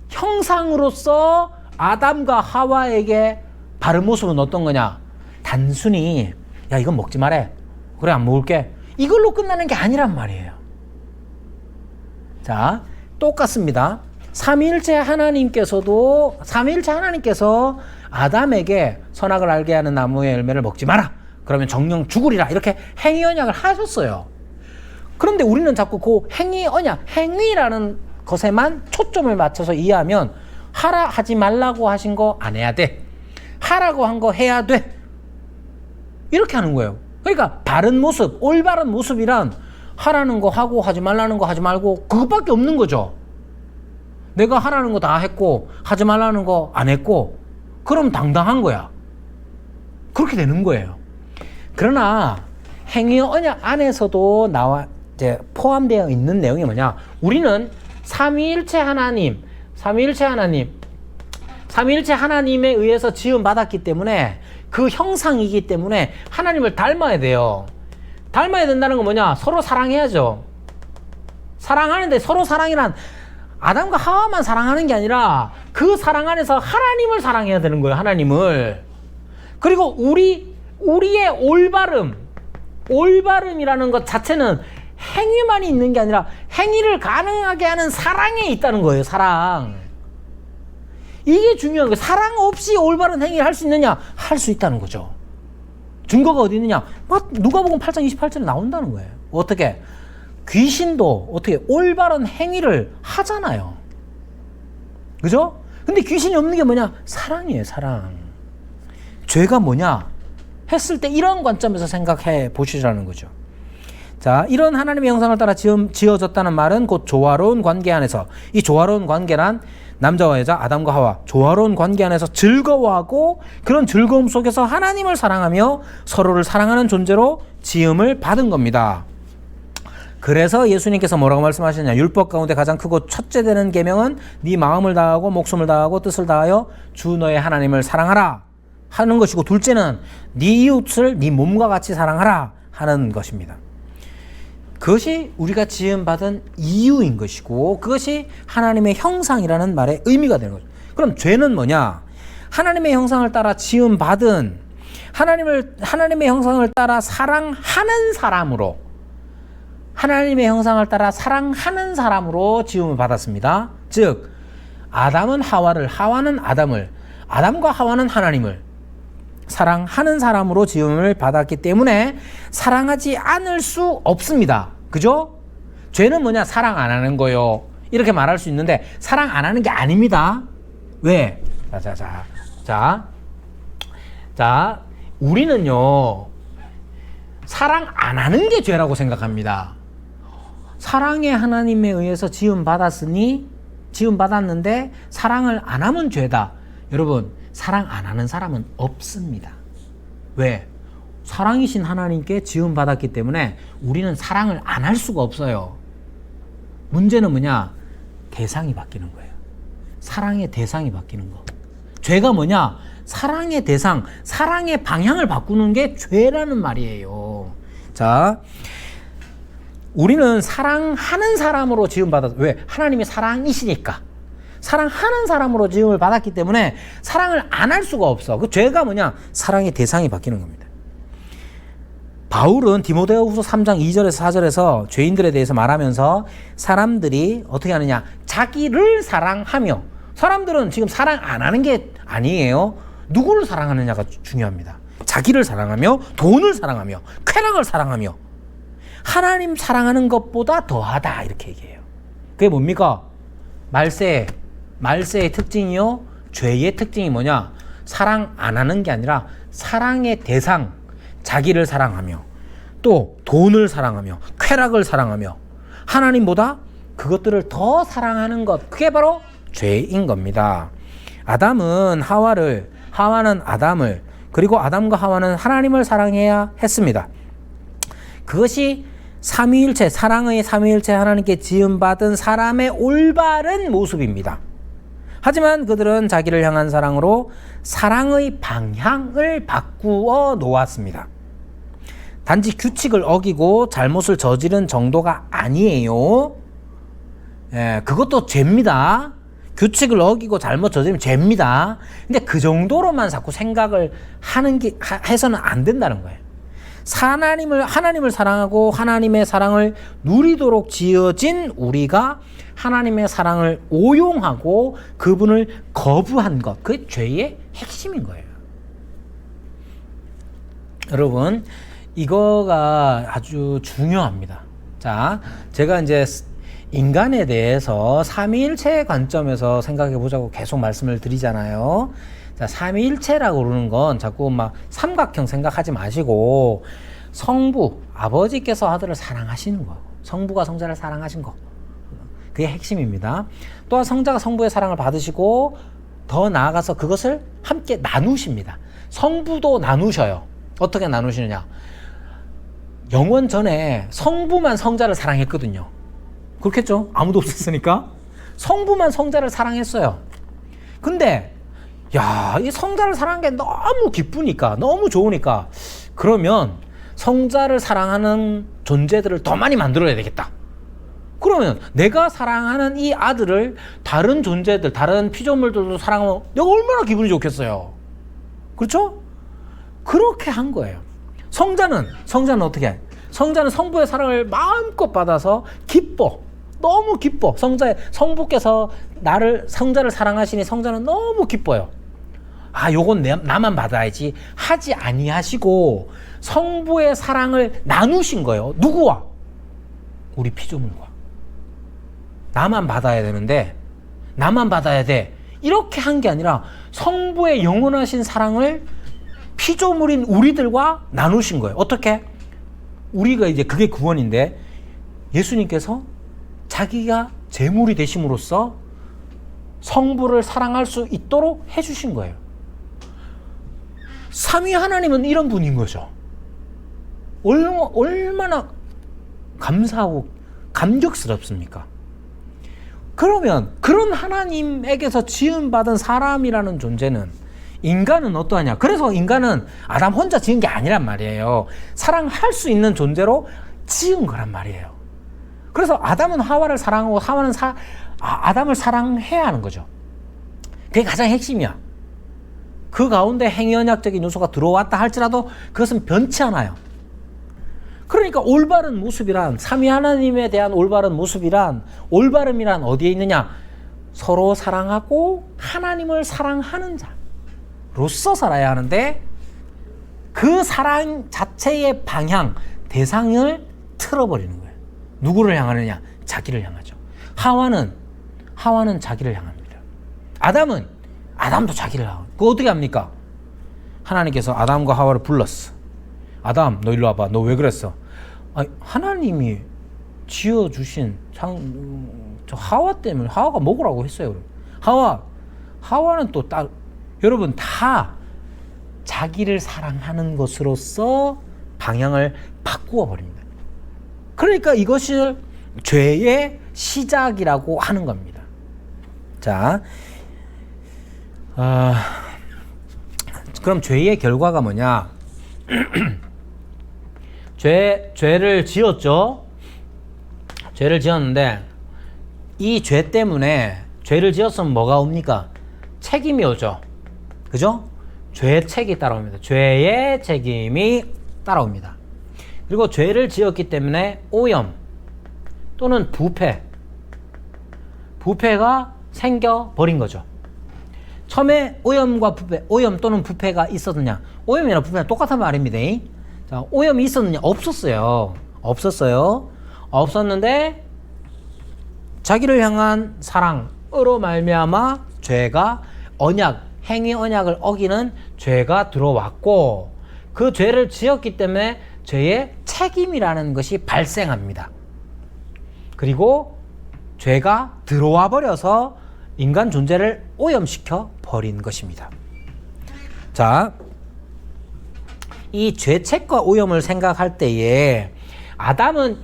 형상으로서 아담과 하와에게 바른 모습은 어떤 거냐? 단순히 야 이건 먹지 마래, 그래 안 먹을게, 이걸로 끝나는 게 아니란 말이에요. 자, 똑같습니다. 삼위일체 하나님께서 아담에게 선악을 알게 하는 나무의 열매를 먹지 마라, 그러면 정령 죽으리라, 이렇게 행위 언약을 하셨어요. 그런데 우리는 자꾸 그 행위 언약, 행위라는 것에만 초점을 맞춰서 이해하면 하라 하지 말라고 하신 거 안 해야 돼, 하라고 한 거 해야 돼, 이렇게 하는 거예요. 그러니까 바른 모습, 올바른 모습이란 하라는 거 하고 하지 말라는 거 하지 말고 그것밖에 없는 거죠. 내가 하라는 거 다 했고 하지 말라는 거 안 했고 그럼 당당한 거야. 그렇게 되는 거예요. 그러나 행위 언약 안에서도 포함되어 있는 내용이 뭐냐? 우리는 삼위일체 하나님에 의해서 지음 받았기 때문에 그 형상이기 때문에 하나님을 닮아야 돼요. 닮아야 된다는 건 뭐냐? 서로 사랑해야죠. 사랑하는데 서로 사랑이란 아담과 하와만 사랑하는 게 아니라 그 사랑 안에서 하나님을 사랑해야 되는 거예요. 하나님을. 그리고 우리의 올바름이라는 것 자체는 행위만이 있는 게 아니라 행위를 가능하게 하는 사랑에 있다는 거예요. 사랑. 이게 중요한 거예요. 사랑 없이 올바른 행위를 할 수 있느냐? 할 수 있다는 거죠. 증거가 어디 있느냐? 누가복음 8장 28절에 나온다는 거예요. 어떻게? 귀신도 어떻게 올바른 행위를 하잖아요. 그죠? 근데 귀신이 없는 게 뭐냐? 사랑이에요. 사랑. 죄가 뭐냐? 했을 때 이런 관점에서 생각해 보시라는 거죠. 자, 이런 하나님의 형상을 따라 지어졌다는 말은 곧 조화로운 관계 안에서, 이 조화로운 관계란 남자와 여자, 아담과 하와, 조화로운 관계 안에서 즐거워하고 그런 즐거움 속에서 하나님을 사랑하며 서로를 사랑하는 존재로 지음을 받은 겁니다. 그래서 예수님께서 뭐라고 말씀하셨냐? 율법 가운데 가장 크고 첫째 되는 계명은 네 마음을 다하고 목숨을 다하고 뜻을 다하여 주 너의 하나님을 사랑하라 하는 것이고, 둘째는 네 이웃을 네 몸과 같이 사랑하라 하는 것입니다. 그것이 우리가 지음받은 이유인 것이고 그것이 하나님의 형상이라는 말의 의미가 되는 거죠. 그럼 죄는 뭐냐? 하나님의 형상을 따라 지음받은, 하나님의 형상을 따라 사랑하는 사람으로, 하나님의 형상을 따라 사랑하는 사람으로 지음을 받았습니다. 즉 아담은 하와를, 하와는 아담을, 아담과 하와는 하나님을 사랑하는 사람으로 지음을 받았기 때문에 사랑하지 않을 수 없습니다. 그죠? 죄는 뭐냐? 사랑 안 하는 거요. 이렇게 말할 수 있는데 사랑 안 하는 게 아닙니다. 왜? 자, 우리는요 사랑 안 하는 게 죄라고 생각합니다. 사랑의 하나님에 의해서 지음받았는데 사랑을 안 하면 죄다. 여러분, 사랑 안 하는 사람은 없습니다. 왜? 사랑이신 하나님께 지음받았기 때문에 우리는 사랑을 안 할 수가 없어요. 문제는 뭐냐? 대상이 바뀌는 거예요. 사랑의 대상이 바뀌는 거. 죄가 뭐냐? 사랑의 대상, 사랑의 방향을 바꾸는 게 죄라는 말이에요. 자, 우리는 사랑하는 사람으로 지음받았어요. 왜? 하나님이 사랑이시니까. 사랑하는 사람으로 지음을 받았기 때문에 사랑을 안 할 수가 없어. 그 죄가 뭐냐? 사랑의 대상이 바뀌는 겁니다. 바울은 디모데후서 3장 2절에서 4절에서 죄인들에 대해서 말하면서 사람들이 어떻게 하느냐, 자기를 사랑하며, 사람들은 지금 사랑 안 하는 게 아니에요. 누구를 사랑하느냐가 중요합니다. 자기를 사랑하며, 돈을 사랑하며, 쾌락을 사랑하며, 하나님 사랑하는 것보다 더하다, 이렇게 얘기해요. 그게 뭡니까? 말세의 특징이요, 죄의 특징이 뭐냐? 사랑 안 하는 게 아니라 사랑의 대상, 자기를 사랑하며, 또 돈을 사랑하며, 쾌락을 사랑하며, 하나님보다 그것들을 더 사랑하는 것, 그게 바로 죄인 겁니다. 하와는 아담을, 그리고 아담과 하와는 하나님을 사랑해야 했습니다. 그것이 삼위일체, 사랑의 삼위일체 하나님께 지음받은 사람의 올바른 모습입니다. 하지만 그들은 자기를 향한 사랑으로 사랑의 방향을 바꾸어 놓았습니다. 단지 규칙을 어기고 잘못을 저지른 정도가 아니에요. 그것도 죄입니다. 규칙을 어기고 잘못 저지르면 죄입니다. 근데 그 정도로만 자꾸 생각을 해서는 안 된다는 거예요. 하나님을 사랑하고 하나님의 사랑을 누리도록 지어진 우리가 하나님의 사랑을 오용하고 그분을 거부한 것, 그게 죄의 핵심인 거예요. 여러분, 이거가 아주 중요합니다. 자, 제가 이제 인간에 대해서 삼위일체의 관점에서 생각해 보자고 계속 말씀을 드리잖아요. 자, 삼위일체라고 그러는 건 자꾸 막 삼각형 생각하지 마시고, 성부, 아버지께서 아들을 사랑하시는 거, 성부가 성자를 사랑하신 거, 그게 핵심입니다. 또한 성자가 성부의 사랑을 받으시고 더 나아가서 그것을 함께 나누십니다. 성부도 나누셔요. 어떻게 나누시느냐? 영원 전에 성부만 성자를 사랑했거든요. 그렇겠죠? 아무도 없었으니까. 성부만 성자를 사랑했어요. 근데 이 성자를 사랑한 게 너무 기쁘니까, 너무 좋으니까, 그러면 성자를 사랑하는 존재들을 더 많이 만들어야 되겠다. 그러면 내가 사랑하는 이 아들을 다른 존재들, 다른 피조물들도 사랑하면 내가 얼마나 기분이 좋겠어요. 그렇죠? 그렇게 한 거예요. 성자는 어떻게 해? 성자는 성부의 사랑을 마음껏 받아서 기뻐. 너무 기뻐. 성부께서 성자를 사랑하시니 성자는 너무 기뻐요. 요건 나만 받아야지 하지 아니하시고 성부의 사랑을 나누신 거예요. 누구와? 우리 피조물과. 나만 받아야 되는데, 나만 받아야 돼, 이렇게 한 게 아니라 성부의 영원하신 사랑을 피조물인 우리들과 나누신 거예요. 어떻게? 우리가 이제 그게 구원인데, 예수님께서 자기가 제물이 되심으로써 성부를 사랑할 수 있도록 해주신 거예요. 삼위 하나님은 이런 분인 거죠. 얼마나 감사하고 감격스럽습니까? 그러면 그런 하나님에게서 지음받은 사람이라는 존재는, 인간은 어떠하냐? 그래서 인간은 아담 혼자 지은 게 아니란 말이에요. 사랑할 수 있는 존재로 지은 거란 말이에요. 그래서 아담은 하와를 사랑하고 하와는 아담을 사랑해야 하는 거죠. 그게 가장 핵심이야. 그 가운데 행위언약적인 요소가 들어왔다 할지라도 그것은 변치 않아요. 그러니까 올바른 모습이란, 삼위 하나님에 대한 올바른 모습이란, 올바름이란 어디에 있느냐? 서로 사랑하고 하나님을 사랑하는 자로서 살아야 하는데, 그 사랑 자체의 방향, 대상을 틀어버리는 거예요. 누구를 향하느냐? 자기를 향하죠. 하와는 자기를 향합니다. 아담도 자기를 향하고. 그거 어떻게 합니까? 하나님께서 아담과 하와를 불렀어. 아담, 너 일로 와봐. 너 왜 그랬어? 하나님이 지어주신 저 하와 때문에, 하와가 먹으라고 했어요. 하와는 또 여러분, 다 자기를 사랑하는 것으로서 방향을 바꾸어 버립니다. 그러니까 이것이 죄의 시작이라고 하는 겁니다. 자, 그럼 죄의 결과가 뭐냐? 죄를 지었죠. 죄를 지었는데, 이 죄 때문에, 죄를 지었으면 뭐가 옵니까? 책임이 오죠. 그죠? 죄의 책이 따라옵니다. 죄의 책임이 따라옵니다. 그리고 죄를 지었기 때문에 오염 또는 부패가 생겨버린 거죠. 처음에 오염과 부패, 오염 또는 부패가 있었느냐? 오염이나 부패는 똑같은 말입니다. 자, 오염이 있었느냐? 없었어요. 없었는데 자기를 향한 사랑으로 말미암아 죄가 행위 언약을 어기는 죄가 들어왔고, 그 죄를 지었기 때문에 죄의 책임이라는 것이 발생합니다. 그리고 죄가 들어와 버려서 인간 존재를 오염시켜 버린 것입니다. 자, 이 죄책과 오염을 생각할 때에 아담의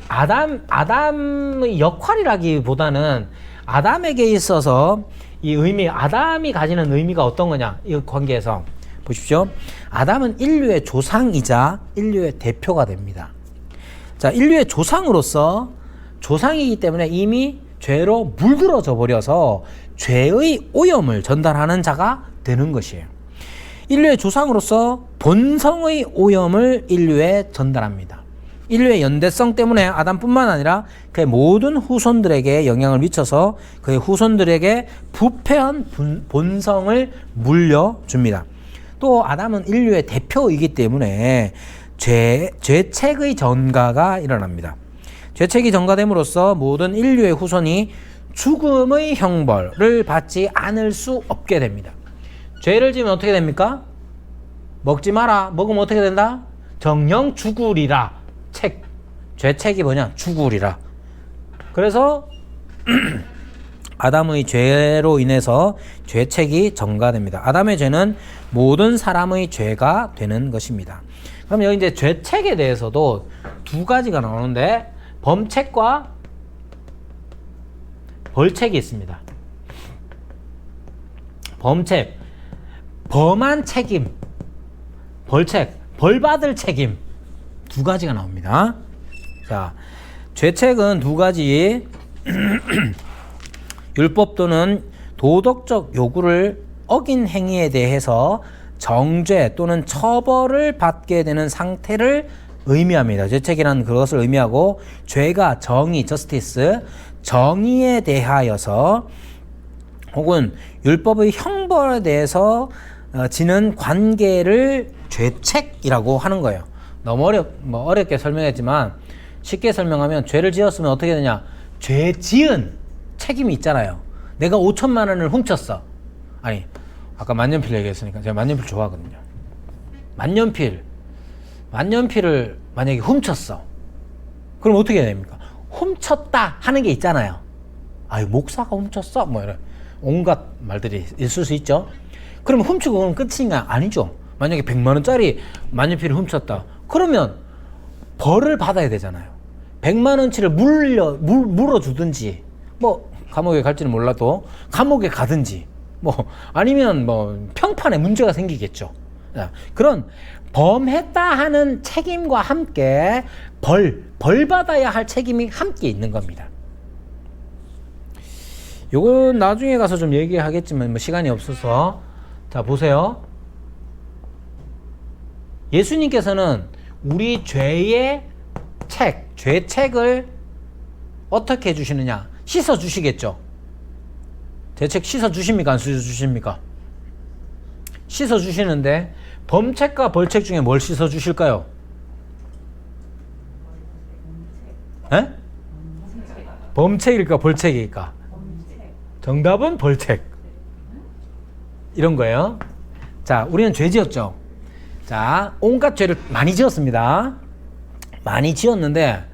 역할이라기보다는 아담에게 있어서 이 아담이 가지는 의미가 어떤 거냐, 이 관계에서 보십시오. 아담은 인류의 조상이자 인류의 대표가 됩니다. 자, 인류의 조상이기 때문에 이미 죄로 물들어져 버려서 죄의 오염을 전달하는 자가 되는 것이에요. 인류의 조상으로서 본성의 오염을 인류에 전달합니다. 인류의 연대성 때문에 아담뿐만 아니라 그의 모든 후손들에게 영향을 미쳐서 그의 후손들에게 부패한 본성을 물려줍니다. 또 아담은 인류의 대표이기 때문에 죄책의 전가가 일어납니다. 죄책이 전가됨으로써 모든 인류의 후손이 죽음의 형벌을 받지 않을 수 없게 됩니다. 죄를 지으면 어떻게 됩니까? 먹지 마라. 먹으면 어떻게 된다? 정령 죽으리라. 죄책이 뭐냐? 죽으리라. 그래서 아담의 죄로 인해서 죄책이 전가됩니다. 아담의 죄는 모든 사람의 죄가 되는 것입니다. 그럼 여기 이제 죄책에 대해서도 두 가지가 나오는데, 범책과 벌책이 있습니다. 범책, 범한 책임, 벌책, 벌받을 책임, 두 가지가 나옵니다. 자, 죄책은 두 가지. 율법 또는 도덕적 요구를 어긴 행위에 대해서 정죄 또는 처벌을 받게 되는 상태를 의미합니다. 죄책이라는 그것을 의미하고, 죄가 정의, 저스티스, 정의에 대하여서 혹은 율법의 형벌에 대해서 지는 관계를 죄책이라고 하는 거예요. 너무 어렵게 설명했지만 쉽게 설명하면, 죄를 지었으면 어떻게 되냐? 죄 지은 책임이 있잖아요. 내가 5천만 원을 훔쳤어. 아니, 아까 만년필 얘기했으니까 제가 만년필 좋아하거든요. 만년필을 만약에 훔쳤어. 그럼 어떻게 해야 됩니까? 훔쳤다 하는 게 있잖아요. 아유, 목사가 훔쳤어? 뭐 이런 온갖 말들이 있을 수 있죠. 그럼 훔치고 그러면 끝인가? 아니죠. 만약에 100만 원짜리 만년필을 훔쳤다. 그러면 벌을 받아야 되잖아요. 100만 원치를 물어주든지, 뭐 감옥에 갈지는 몰라도 감옥에 가든지, 뭐 아니면 뭐 평판에 문제가 생기겠죠. 그런 범했다 하는 책임과 함께 벌 받아야 할 책임이 함께 있는 겁니다. 요건 나중에 가서 좀 얘기하겠지만 뭐 시간이 없어서. 자, 보세요. 예수님께서는 우리 죄의 죄책을 어떻게 해주시느냐? 씻어주시겠죠. 죄책 씻어주십니까? 안 씻어주십니까? 씻어주시는데, 범책과 벌책 중에 뭘 씻어주실까요? 에? 범책일까 벌책일까? 정답은 벌책. 이런 거예요. 자, 우리는 죄 지었죠. 자, 온갖 죄를 많이 지었습니다. 많이 지었는데,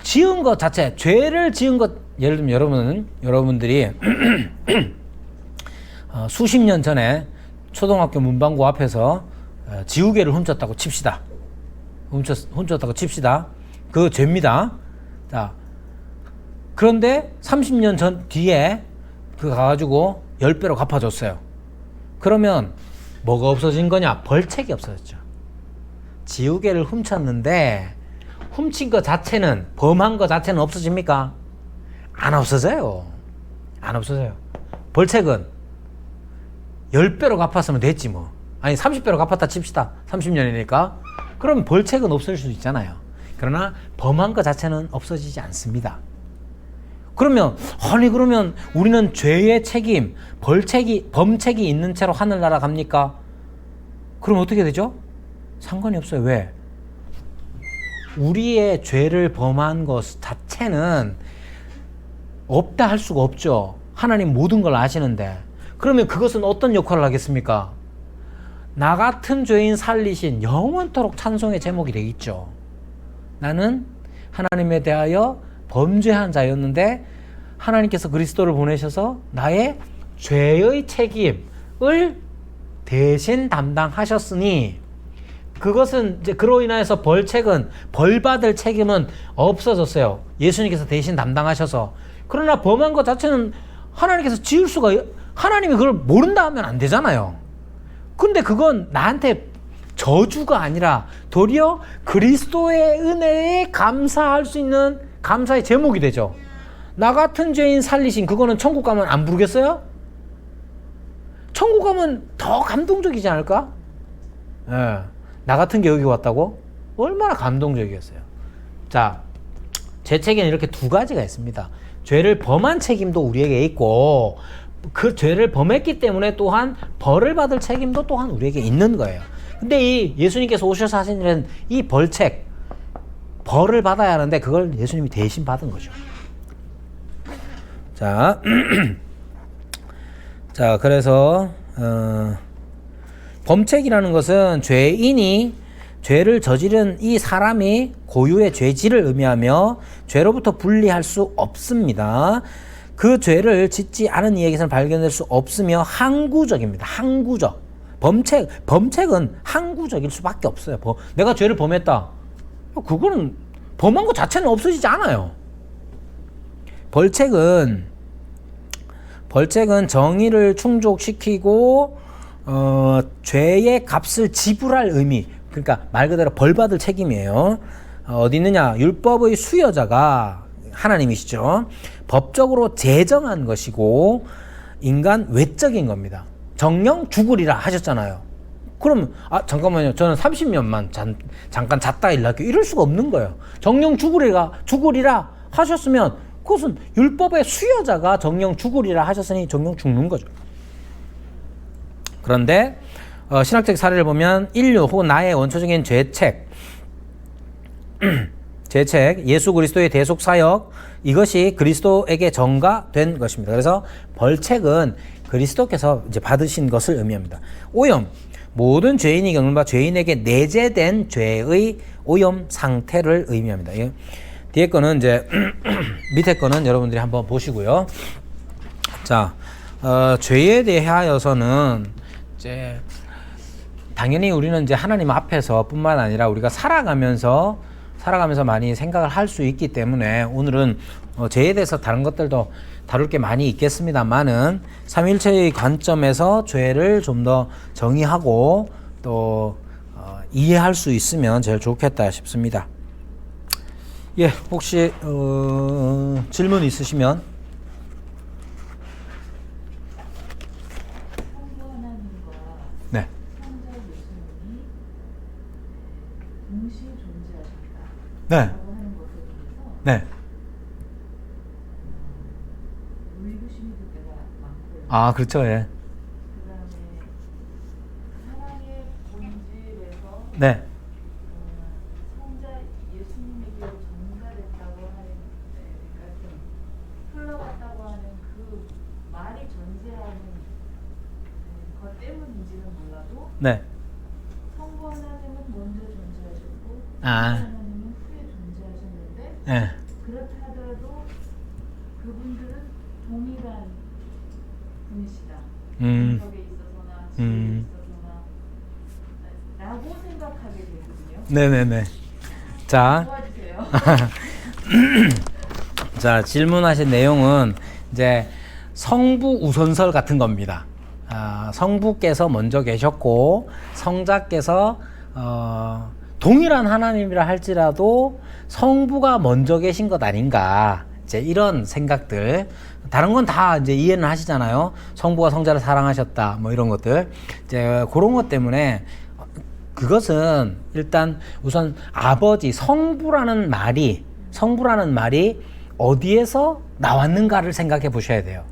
지은 것 자체, 죄를 지은 것, 예를 들면 여러분들이 수십 년 전에 초등학교 문방구 앞에서 지우개를 훔쳤다고 칩시다. 훔쳤다고 칩시다. 그거 죄입니다. 자, 그런데 30년 전 뒤에 그거 가가지고 10배로 갚아줬어요. 그러면 뭐가 없어진 거냐? 벌책이 없어졌죠. 지우개를 훔쳤는데 훔친 것 자체는, 범한 것 자체는 없어집니까? 안 없어져요. 안 없어져요. 벌책은 10배로 갚았으면 됐지 뭐. 아니 30배로 갚았다 칩시다. 30년이니까. 그럼 벌책은 없을 수 있잖아요. 그러나 범한 것 자체는 없어지지 않습니다. 그러면 그러면 우리는 죄의 책임, 범책이 있는 채로 하늘나라 갑니까? 그럼 어떻게 되죠? 상관이 없어요. 왜? 우리의 죄를 범한 것 자체는 없다 할 수가 없죠. 하나님 모든 걸 아시는데. 그러면 그것은 어떤 역할을 하겠습니까? 나 같은 죄인 살리신 영원토록 찬송의 제목이 되겠죠. 나는 하나님에 대하여 범죄한 자였는데 하나님께서 그리스도를 보내셔서 나의 죄의 책임을 대신 담당하셨으니 그것은 이제 그로 인하여서 벌받을 책임은 없어졌어요. 예수님께서 대신 담당하셔서. 그러나 범한 것 자체는 하나님께서 하나님이 그걸 모른다 하면 안 되잖아요. 근데 그건 나한테 저주가 아니라 도리어 그리스도의 은혜에 감사할 수 있는 감사의 제목이 되죠. 나 같은 죄인 살리신, 그거는 천국 가면 안 부르겠어요? 천국 가면 더 감동적이지 않을까? 예. 나 같은 게 여기 왔다고? 얼마나 감동적이겠어요. 자, 죄 책에는 이렇게 두 가지가 있습니다. 죄를 범한 책임도 우리에게 있고 그 죄를 범했기 때문에 또한 벌을 받을 책임도 또한 우리에게 있는 거예요. 근데 이 예수님께서 오셔서 하신 일은 이 벌을 받아야 하는데 그걸 예수님이 대신 받은 거죠. 자, 자, 그래서 범책이라는 것은 죄인이 죄를 저지른 이 사람이 고유의 죄질을 의미하며 죄로부터 분리할 수 없습니다. 그 죄를 짓지 않은 이에게서는 발견될 수 없으며 항구적입니다. 항구적. 범책은 항구적일 수밖에 없어요. 내가 죄를 범했다. 그거는 범한 것 자체는 없어지지 않아요. 벌책은 정의를 충족시키고 죄의 값을 지불할 의미, 그러니까 말 그대로 벌받을 책임이에요. 어디 있느냐? 율법의 수여자가 하나님이시죠. 법적으로 제정한 것이고 인간 외적인 겁니다. 정령 죽으리라 하셨잖아요. 그럼 잠깐만요. 저는 30년만 잠깐 잤다 일날게요. 이럴 수가 없는 거예요. 정령 죽으리라 하셨으면 그것은 율법의 수여자가 정령 죽으리라 하셨으니 정령 죽는 거죠. 그런데 신학적 사례를 보면 인류 혹은 나의 원초적인 죄책, 예수 그리스도의 대속 사역, 이것이 그리스도에게 전가된 것입니다. 그래서 벌책은 그리스도께서 이제 받으신 것을 의미합니다. 오염, 모든 죄인이 겪는 바 죄인에게 내재된 죄의 오염 상태를 의미합니다. 뒤에 거는 이제 밑에 거는 여러분들이 한번 보시고요. 자, 죄에 대하여서는 이제 당연히 우리는 이제 하나님 앞에서뿐만 아니라 우리가 살아가면서 많이 생각을 할 수 있기 때문에 오늘은 죄에 대해서 다른 것들도 다룰 게 많이 있겠습니다만은 삼위일체의 관점에서 죄를 좀 더 정의하고 또 이해할 수 있으면 제일 좋겠다 싶습니다. 예, 혹시 질문 있으시면. 네. 동시에 존재하셨다. 네. 하는 것에 대해서 네. 의구심이 들 때가 많고요. 아, 그렇죠. 예. 그다음에 사랑의 본질에서 네. 성자 예수님에게 전가됐다고 하는, 그러니까 좀 흘러갔다고 하는 그 말이 존재하는 것 때문인지는 몰라도 네. 성부 하나님은 먼저 존재하셨고 아. 하나님은 후에 존재하셨는데 예. 그렇다 하더라도 그분들은 동일한 분이시다. 능력에 있어서나 지혜에 있어서나 라고 생각하게 되거든요. 네네네. 자, 도와주세요. 자, 질문하신 내용은 이제 성부 우선설 같은 겁니다. 성부께서 먼저 계셨고 성자께서 동일한 하나님이라 할지라도 성부가 먼저 계신 것 아닌가, 이제 이런 생각들. 다른 건 다 이제 이해는 하시잖아요. 성부가 성자를 사랑하셨다, 뭐 이런 것들. 이제 그런 것 때문에 그것은 일단 우선 아버지, 성부라는 말이 어디에서 나왔는가를 생각해 보셔야 돼요.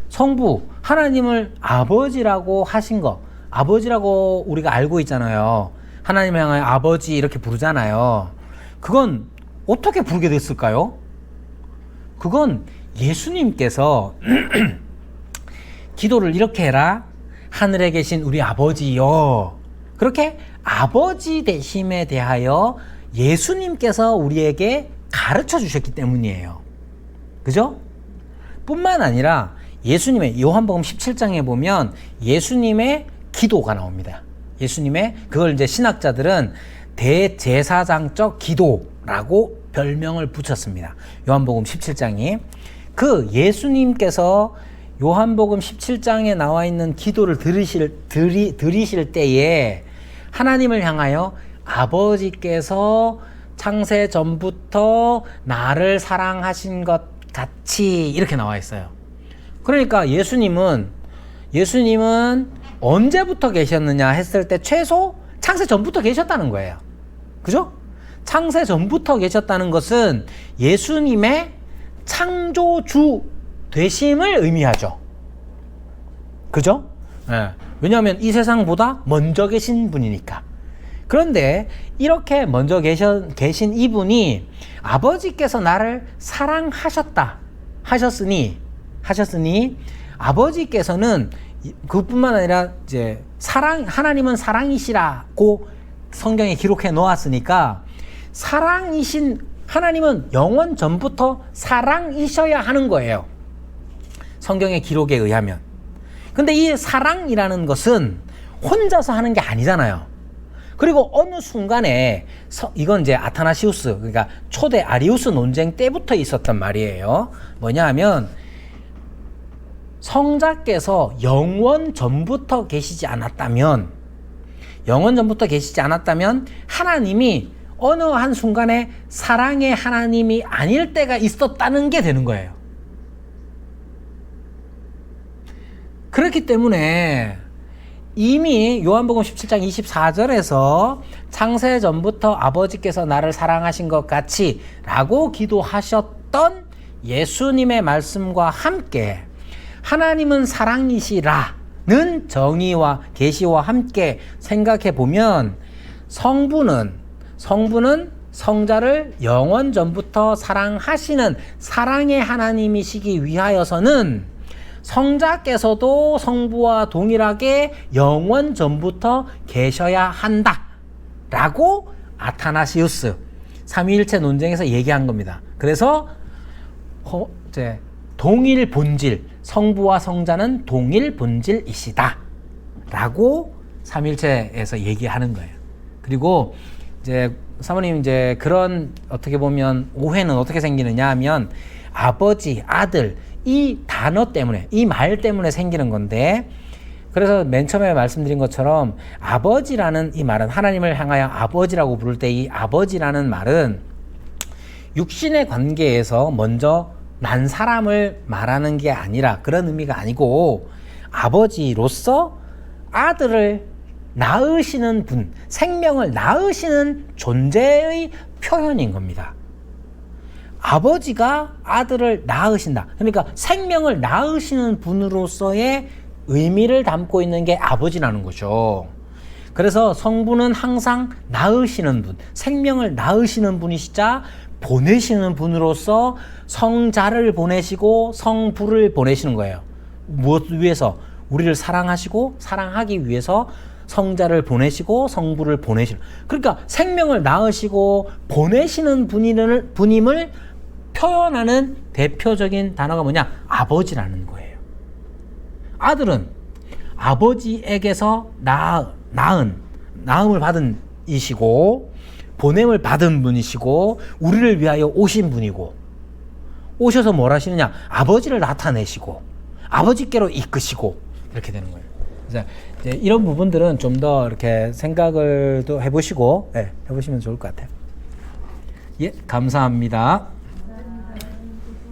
성부, 하나님을 아버지라고 하신 거, 아버지라고 우리가 알고 있잖아요. 하나님을 향하여 아버지 이렇게 부르잖아요. 그건 어떻게 부르게 됐을까요? 그건 예수님께서 기도를 이렇게 해라. 하늘에 계신 우리 아버지여. 그렇게 아버지 되심에 대하여 예수님께서 우리에게 가르쳐 주셨기 때문이에요. 그죠? 뿐만 아니라 예수님의 요한복음 17장에 보면 예수님의 기도가 나옵니다. 예수님의, 그걸 이제 신학자들은 대제사장적 기도라고 별명을 붙였습니다. 요한복음 17장이. 그 예수님께서 요한복음 17장에 나와 있는 기도를 들으실 때에 하나님을 향하여 아버지께서 창세 전부터 나를 사랑하신 것 같이 이렇게 나와 있어요. 그러니까 예수님은 언제부터 계셨느냐 했을 때 최소 창세 전부터 계셨다는 거예요. 그죠? 창세 전부터 계셨다는 것은 예수님의 창조주 되심을 의미하죠. 그죠? 네. 왜냐하면 이 세상보다 먼저 계신 분이니까. 그런데 이렇게 먼저 계신 이분이 아버지께서 나를 하셨으니 아버지께서는 그뿐만 아니라 이제 하나님은 사랑이시라고 성경에 기록해 놓았으니까 사랑이신 하나님은 영원 전부터 사랑이셔야 하는 거예요. 성경의 기록에 의하면. 근데 이 사랑이라는 것은 혼자서 하는 게 아니잖아요. 그리고 어느 순간에 이건 이제 아타나시우스, 그러니까 초대 아리우스 논쟁 때부터 있었단 말이에요. 뭐냐 하면 성자께서 영원 전부터 계시지 않았다면 하나님이 어느 한 순간에 사랑의 하나님이 아닐 때가 있었다는 게 되는 거예요. 그렇기 때문에 이미 요한복음 17장 24절에서 창세 전부터 아버지께서 나를 사랑하신 것 같이 라고 기도하셨던 예수님의 말씀과 함께 하나님은 사랑이시라는 정의와 계시와 함께 생각해 보면 성부는 성자를 영원 전부터 사랑하시는 사랑의 하나님이시기 위하여서는 성자께서도 성부와 동일하게 영원 전부터 계셔야 한다 라고 아타나시우스 삼위일체 논쟁에서 얘기한 겁니다. 그래서 동일 본질, 성부와 성자는 동일 본질이시다 라고 삼위일체에서 얘기하는 거예요. 그리고 이제 사모님 이제 그런 어떻게 보면 오해는 어떻게 생기느냐 하면 아버지, 아들 이 단어 때문에, 이 말 때문에 생기는 건데, 그래서 맨 처음에 말씀드린 것처럼 아버지라는 이 말은, 하나님을 향하여 아버지라고 부를 때 이 아버지라는 말은 육신의 관계에서 먼저 난 사람을 말하는 게 아니라, 그런 의미가 아니고 아버지로서 아들을 낳으시는 분, 생명을 낳으시는 존재의 표현인 겁니다. 아버지가 아들을 낳으신다. 그러니까 생명을 낳으시는 분으로서의 의미를 담고 있는 게 아버지라는 거죠. 그래서 성부는 항상 낳으시는 분, 생명을 낳으시는 분이시자 보내시는 분으로서 성자를 보내시고 성부를 보내시는 거예요. 무엇 위해서? 우리를 사랑하시고 사랑하기 위해서 성자를 보내시고 성부를 보내시는. 그러니까 생명을 낳으시고 보내시는 분임을 표현하는 대표적인 단어가 뭐냐? 아버지라는 거예요. 아들은 아버지에게서 낳음을 받은 이시고 보냄을 받은 분이시고 우리를 위하여 오신 분이고, 오셔서 뭘 하시느냐? 아버지를 나타내시고 아버지께로 이끄시고 이렇게 되는 거예요. 그래서 이제 이런 부분들은 좀 더 이렇게 생각을 또 해보시고 해보시면 좋을 것 같아요. 예, 감사합니다.